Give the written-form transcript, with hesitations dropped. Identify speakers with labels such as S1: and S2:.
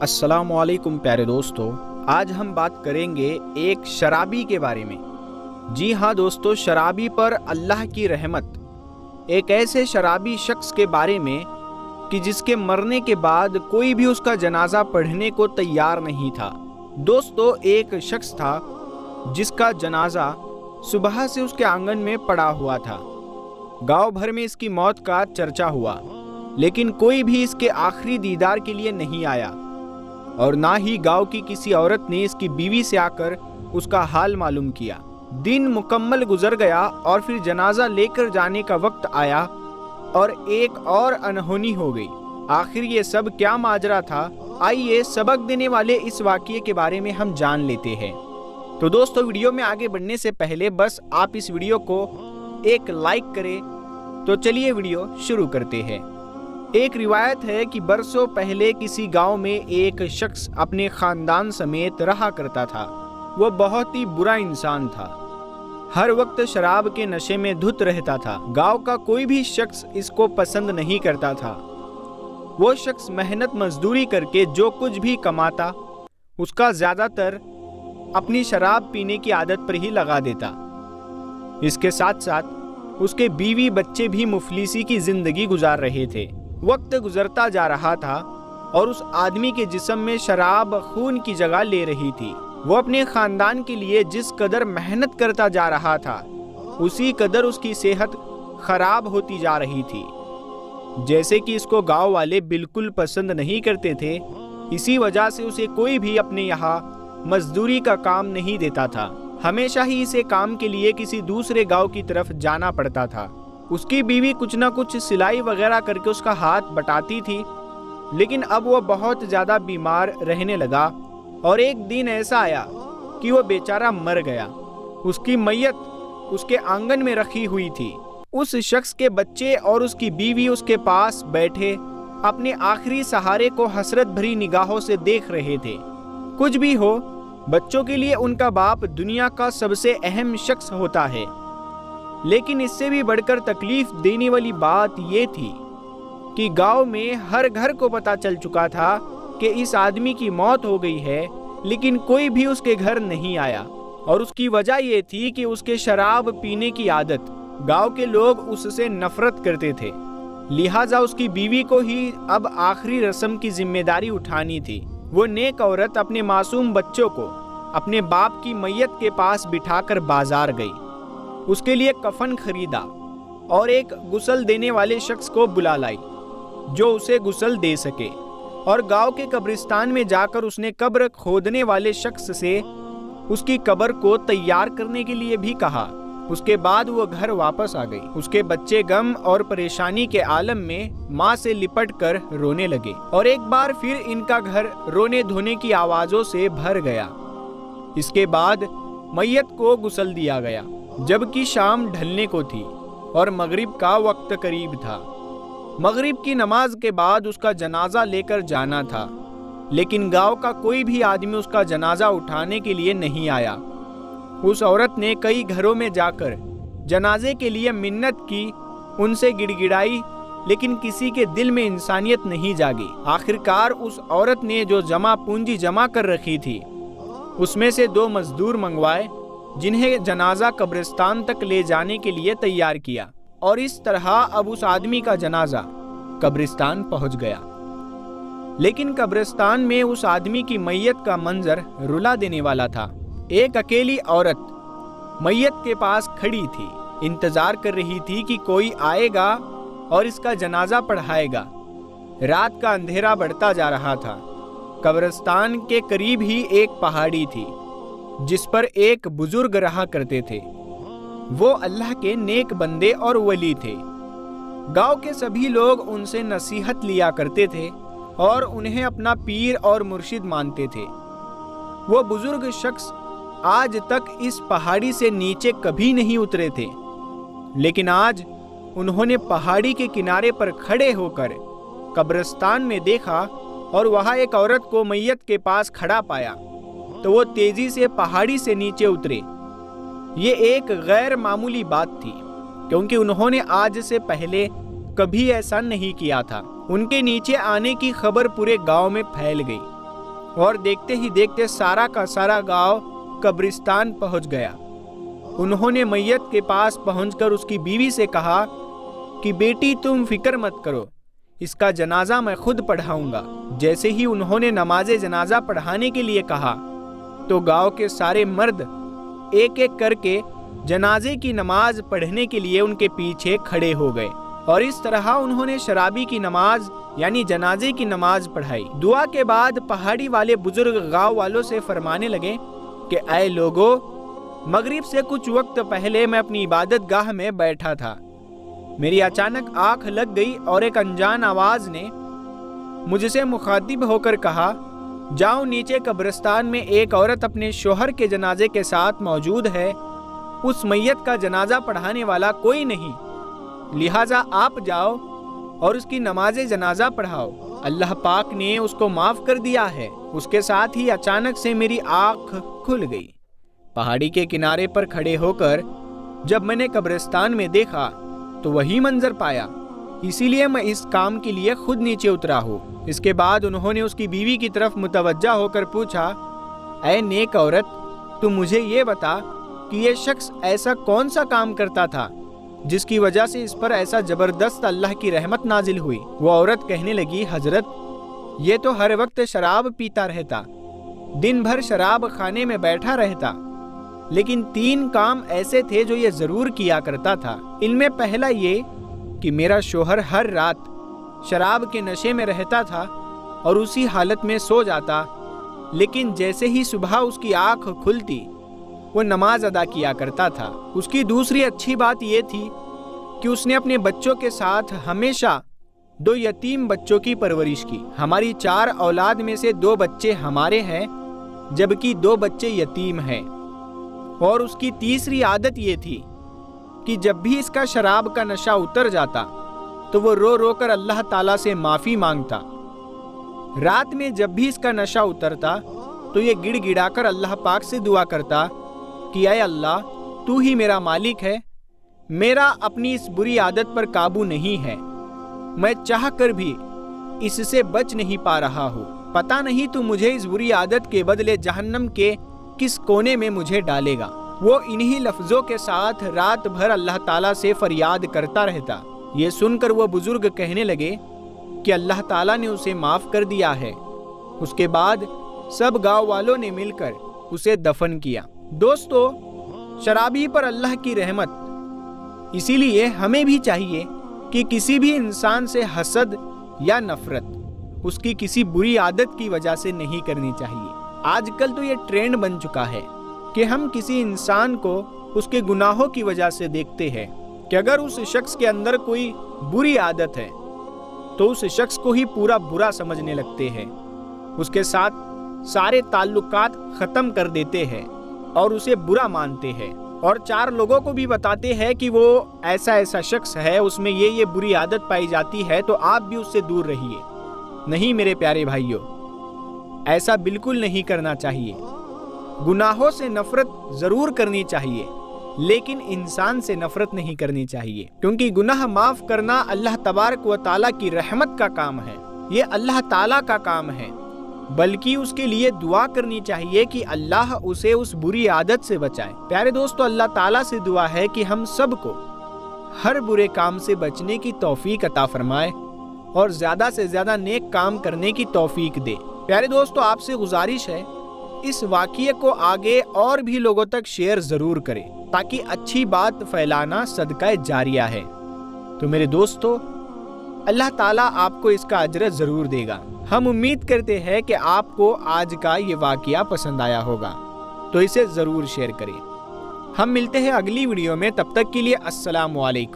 S1: السلام علیکم پیارے دوستو، آج ہم بات کریں گے ایک شرابی کے بارے میں۔ جی ہاں دوستو، شرابی پر اللہ کی رحمت۔ ایک ایسے شرابی شخص کے بارے میں کہ جس کے مرنے کے بعد کوئی بھی اس کا جنازہ پڑھنے کو تیار نہیں تھا۔ دوستو، ایک شخص تھا جس کا جنازہ صبح سے اس کے آنگن میں پڑا ہوا تھا۔ گاؤں بھر میں اس کی موت کا چرچا ہوا، لیکن کوئی بھی اس کے آخری دیدار کے لیے نہیں آیا، اور نہ ہی گاؤں کی کسی عورت نے اس کی بیوی سے آ کر اس کا حال معلوم کیا۔ دن مکمل گزر گیا اور پھر جنازہ لے کر جانے کا وقت آیا اور ایک اور انہونی ہو گئی۔ آخر یہ سب کیا ماجرا تھا؟ آئیے سبق دینے والے اس واقعے کے بارے میں ہم جان لیتے ہیں۔ تو دوستو، ویڈیو میں آگے بڑھنے سے پہلے بس آپ اس ویڈیو کو ایک لائک کریں۔ تو چلیے ویڈیو شروع کرتے ہیں۔ ایک روایت ہے کہ برسوں پہلے کسی گاؤں میں ایک شخص اپنے خاندان سمیت رہا کرتا تھا۔ وہ بہت ہی برا انسان تھا، ہر وقت شراب کے نشے میں دھت رہتا تھا۔ گاؤں کا کوئی بھی شخص اس کو پسند نہیں کرتا تھا۔ وہ شخص محنت مزدوری کر کے جو کچھ بھی کماتا، اس کا زیادہ تر اپنی شراب پینے کی عادت پر ہی لگا دیتا۔ اس کے ساتھ ساتھ اس کے بیوی بچے بھی مفلسی کی زندگی گزار رہے تھے۔ وقت گزرتا جا رہا تھا اور اس آدمی کے جسم میں شراب خون کی جگہ لے رہی تھی۔ وہ اپنے خاندان کے لیے جس قدر محنت کرتا جا رہا تھا، اسی قدر اس کی صحت خراب ہوتی جا رہی تھی۔ جیسے کہ اس کو گاؤں والے بالکل پسند نہیں کرتے تھے، اسی وجہ سے اسے کوئی بھی اپنے یہاں مزدوری کا کام نہیں دیتا تھا۔ ہمیشہ ہی اسے کام کے لیے کسی دوسرے گاؤں کی طرف جانا پڑتا تھا۔ اس کی بیوی کچھ نہ کچھ سلائی وغیرہ کر کے اس کا ہاتھ بٹاتی تھی، لیکن اب وہ بہت زیادہ بیمار رہنے لگا اور ایک دن ایسا آیا کہ وہ بیچارہ مر گیا۔ اس کی میت اس کے آنگن میں رکھی ہوئی تھی۔ اس شخص کے بچے اور اس کی بیوی اس کے پاس بیٹھے اپنے آخری سہارے کو حسرت بھری نگاہوں سے دیکھ رہے تھے۔ کچھ بھی ہو، بچوں کے لیے ان کا باپ دنیا کا سب سے اہم شخص ہوتا ہے، لیکن اس سے بھی بڑھ کر تکلیف دینے والی بات یہ تھی کہ گاؤں میں ہر گھر کو پتہ چل چکا تھا کہ اس آدمی کی موت ہو گئی ہے، لیکن کوئی بھی اس کے گھر نہیں آیا، اور اس کی وجہ یہ تھی کہ اس کے شراب پینے کی عادت۔ گاؤں کے لوگ اس سے نفرت کرتے تھے، لہٰذا اس کی بیوی کو ہی اب آخری رسم کی ذمہ داری اٹھانی تھی۔ وہ نیک عورت اپنے معصوم بچوں کو اپنے باپ کی میت کے پاس بٹھا کر بازار گئی، اس کے لیے کفن خریدا اور ایک غسل دینے والے شخص کو بلا لائی جو اسے غسل دے سکے، اور گاؤں کے قبرستان میں جا کر اس نے قبر کھودنے والے شخص سے اس کی قبر کو تیار کرنے کے لیے بھی کہا۔ اس کے بعد وہ گھر واپس آ گئی۔ اس کے بچے غم اور پریشانی کے عالم میں ماں سے لپٹ کر رونے لگے، اور ایک بار پھر ان کا گھر رونے دھونے کی آوازوں سے بھر گیا۔ اس کے بعد میت کو غسل دیا گیا، جبکہ شام ڈھلنے کو تھی اور مغرب کا وقت قریب تھا۔ مغرب کی نماز کے بعد اس کا جنازہ لے کر جانا تھا، لیکن گاؤں کا کوئی بھی آدمی اس کا جنازہ اٹھانے کے لیے نہیں آیا۔ اس عورت نے کئی گھروں میں جا کر جنازے کے لیے منت کی، ان سے گڑ گڑائی، لیکن کسی کے دل میں انسانیت نہیں جاگی۔ آخرکار اس عورت نے جو پونجی جمع کر رکھی تھی، اس میں سے 2 مزدور منگوائے، جنہیں جنازہ قبرستان تک لے جانے کے لیے تیار کیا، اور اس طرح اب اس آدمی کا جنازہ قبرستان پہنچ گیا۔ لیکن قبرستان میں اس آدمی کی میت کا منظر رلا دینے والا تھا۔ ایک اکیلی عورت میت کے پاس کھڑی تھی، انتظار کر رہی تھی کہ کوئی آئے گا اور اس کا جنازہ پڑھائے گا۔ رات کا اندھیرا بڑھتا جا رہا تھا۔ قبرستان کے قریب ہی ایک پہاڑی تھی جس پر ایک بزرگ رہا کرتے تھے۔ وہ اللہ کے نیک بندے اور ولی تھے۔ گاؤں کے سبھی لوگ ان سے نصیحت لیا کرتے تھے اور انہیں اپنا پیر اور مرشد مانتے تھے۔ وہ بزرگ شخص آج تک اس پہاڑی سے نیچے کبھی نہیں اترے تھے، لیکن آج انہوں نے پہاڑی کے کنارے پر کھڑے ہو کر قبرستان میں دیکھا اور وہاں ایک عورت کو میت کے پاس کھڑا پایا، تو وہ تیزی سے پہاڑی سے نیچے اترے۔ یہ ایک غیر معمولی بات تھی، کیونکہ انہوں نے آج سے پہلے کبھی ایسا نہیں کیا تھا۔ ان کے نیچے آنے کی خبر پورے گاؤں میں پھیل گئی۔ اور دیکھتے ہی دیکھتے سارا کا سارا گاؤں قبرستان پہنچ گیا۔ انہوں نے میت کے پاس پہنچ کر اس کی بیوی سے کہا کہ بیٹی تم فکر مت کرو، اس کا جنازہ میں خود پڑھاؤں گا۔ جیسے ہی انہوں نے نماز جنازہ پڑھانے کے لیے کہا تو گاؤں کے سارے مرد ایک ایک کر کے جنازے کی نماز پڑھنے کے لیے ان کے پیچھے کھڑے ہو گئے، اور اس طرح انہوں نے شرابی کی نماز یعنی جنازے کی نماز پڑھائی۔ دعا کے بعد پہاڑی والے بزرگ گاؤں والوں سے فرمانے لگے کہ اے لوگو، مغرب سے کچھ وقت پہلے میں اپنی عبادت گاہ میں بیٹھا تھا، میری اچانک آنکھ لگ گئی اور ایک انجان آواز نے مجھ سے مخاطب ہو کر کہا، جاؤ نیچے قبرستان میں ایک عورت اپنے شوہر کے جنازے کے ساتھ موجود ہے، اس میت کا جنازہ پڑھانے والا کوئی نہیں، لہٰذا آپ جاؤ اور اس کی نماز جنازہ پڑھاؤ، اللہ پاک نے اس کو معاف کر دیا ہے۔ اس کے ساتھ ہی اچانک سے میری آنکھ کھل گئی۔ پہاڑی کے کنارے پر کھڑے ہو کر جب میں نے قبرستان میں دیکھا تو وہی منظر پایا، اسی لیے میں اس کام کے لیے خود نیچے اترا ہوں۔ اس کے بعد انہوں نے اس کی بیوی کی طرف متوجہ ہو کر پوچھا، اے نیک عورت، تو مجھے یہ بتا کہ یہ شخص ایسا کون سا کام کرتا تھا جس کی وجہ سے اس پر ایسا زبردست اللہ کی رحمت نازل ہوئی؟ وہ عورت کہنے لگی، حضرت یہ تو ہر وقت شراب پیتا رہتا، دن بھر شراب خانے میں بیٹھا رہتا، لیکن 3 کام ایسے تھے جو یہ ضرور کیا کرتا تھا۔ ان میں پہلا یہ کہ میرا شوہر ہر رات شراب کے نشے میں رہتا تھا اور اسی حالت میں سو جاتا، لیکن جیسے ہی صبح اس کی آنکھ کھلتی وہ نماز ادا کیا کرتا تھا۔ اس کی دوسری اچھی بات یہ تھی کہ اس نے اپنے بچوں کے ساتھ ہمیشہ 2 یتیم بچوں کی پرورش کی۔ ہماری 4 اولاد میں سے 2 بچے ہمارے ہیں جبکہ 2 بچے یتیم ہیں۔ اور اس کی تیسری عادت یہ تھی کہ جب بھی اس کا شراب کا نشہ اتر جاتا تو وہ رو رو کر اللہ تعالیٰ سے معافی مانگتا۔ رات میں جب بھی اس کا نشہ اترتا تو یہ گڑ گڑا کر اللہ پاک سے دعا کرتا کہ اے اللہ، تو ہی میرا مالک ہے، میرا اپنی اس بری عادت پر قابو نہیں ہے، میں چاہ کر بھی اس سے بچ نہیں پا رہا ہوں، پتہ نہیں تو مجھے اس بری عادت کے بدلے جہنم کے کس کونے میں مجھے ڈالے گا۔ وہ انہی لفظوں کے ساتھ رات بھر اللہ تعالیٰ سے فریاد کرتا رہتا۔ یہ سن کر وہ بزرگ کہنے لگے کہ اللہ تعالیٰ نے اسے معاف کر دیا ہے۔ اس کے بعد سب گاؤں والوں نے مل کر اسے دفن کیا۔ دوستو، شرابی پر اللہ کی رحمت، اسی لیے ہمیں بھی چاہیے کہ کسی بھی انسان سے حسد یا نفرت اس کی کسی بری عادت کی وجہ سے نہیں کرنی چاہیے۔ آج کل تو یہ ٹرینڈ بن چکا ہے کہ ہم کسی انسان کو اس کے گناہوں کی وجہ سے دیکھتے ہیں کہ اگر اس شخص کے اندر کوئی بری عادت ہے تو اس شخص کو ہی پورا برا سمجھنے لگتے ہیں، اس کے ساتھ سارے تعلقات ختم کر دیتے ہیں اور اسے برا مانتے ہیں، اور 4 لوگوں کو بھی بتاتے ہیں کہ وہ ایسا شخص ہے، اس میں یہ بری عادت پائی جاتی ہے، تو آپ بھی اس سے دور رہیے۔ نہیں میرے پیارے بھائیوں، ایسا بالکل نہیں کرنا چاہیے۔ گناہوں سے نفرت ضرور کرنی چاہیے، لیکن انسان سے نفرت نہیں کرنی چاہیے، کیونکہ گناہ معاف کرنا اللہ تبارک و تعالیٰ کی رحمت کا کام ہے، یہ اللہ تعالیٰ کا کام ہے، بلکہ اس کے لیے دعا کرنی چاہیے کہ اللہ اسے اس بری عادت سے بچائے۔ پیارے دوستو، اللہ تعالیٰ سے دعا ہے کہ ہم سب کو ہر برے کام سے بچنے کی توفیق عطا فرمائے اور زیادہ سے زیادہ نیک کام کرنے کی توفیق دے۔ پیارے دوستو، آپ سے گزارش ہے اس واقعے کو آگے اور بھی لوگوں تک شیئر ضرور کریں تاکہ اچھی بات پھیلانا صدقہ جاریہ ہے۔ تو میرے دوستو، اللہ تعالیٰ آپ کو اس کا اجر ضرور دے گا۔ ہم امید کرتے ہیں کہ آپ کو آج کا یہ واقعہ پسند آیا ہوگا، تو اسے ضرور شیئر کریں۔ ہم ملتے ہیں اگلی ویڈیو میں، تب تک کے لیے السلام علیکم۔